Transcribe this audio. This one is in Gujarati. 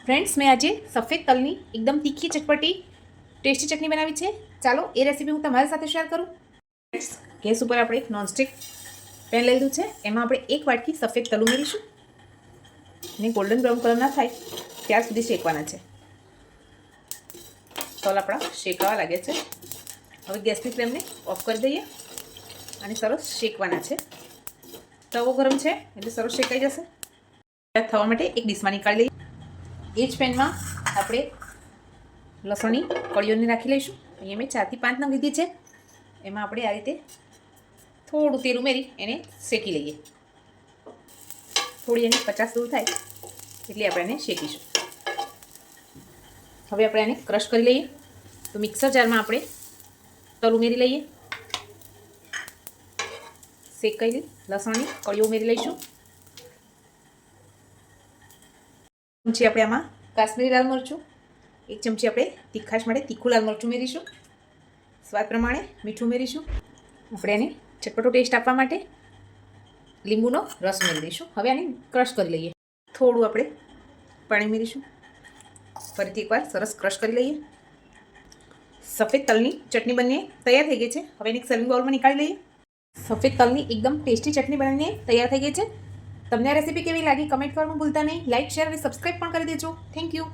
ફ્રેન્ડ્સ, મેં આજે સફેદ તલની એકદમ તીખી ચટપટી ટેસ્ટી ચટણી બનાવી છે. ચાલો એ રેસીપી હું તમારી સાથે શેર કરું. ફ્રેન્ડ્સ, ગેસ ઉપર આપણે એક નોનસ્ટિક પેન લઈ લીધું છે. એમાં આપણે એક વાટકી સફેદ તલ ઉમેરીશું અને ગોલ્ડન બ્રાઉન કલર ના થાય ત્યાર સુધી શેકવાના છે. તલ આપણા શેકાવા લાગે છે. હવે ગેસની ફ્લેમને ઓફ કરી દઈએ અને સરસ શેકવાના છે. તવો ગરમ છે એટલે સરસ શેકાઈ જશે. થવા માટે એક ડીશમાં નીકાળી લઈએ. એ જ પેનમાં આપણે લસણની કળીઓને રાખી લઈશું. અહીંયા મેં 4 થી 5 નંગ લીધી છે. એમાં આપણે આ રીતે થોડું તેલ ઉમેરી એને શેકી લઈએ. થોડી એની કચાશ દૂર થાય એટલે આપણે એને શેકીશું. હવે આપણે એને ક્રશ કરી લઈએ. તો મિક્સર જારમાં આપણે તલ ઉમેરી લઈએ. શેકાયેલી લસણની કળીઓ ઉમેરી લઈશું. ચમચી આપણે આમાં કાશ્મીરી લાલ મરચું, 1 ચમચી આપણે તીખાશ માટે તીખું લાલ મરચું ઉમેરીશું. સ્વાદ પ્રમાણે મીઠું ઉમેરીશું. આપણે એને ચટપટો ટેસ્ટ આપવા માટે લીંબુનો રસ ઉમેરી દઈશું. હવે આને ક્રશ કરી લઈએ. થોડું આપણે પાણી ઉમેરીશું. ફરીથી એકવાર સરસ ક્રશ કરી લઈએ. સફેદ તલની ચટણી બનીને તૈયાર થઈ ગઈ છે. હવે એને એક સર્વિંગ બાઉલમાં નીકાળી લઈએ. સફેદ તલની એકદમ ટેસ્ટી ચટણી બનીને તૈયાર થઈ ગઈ છે. તમને આ રેસીપી કેવી લાગી કમેન્ટ કરવાનું ભૂલતા નહીં. લાઇક, શેર અને સબસ્ક્રાઈબ પણ કરી દેજો. Thank you.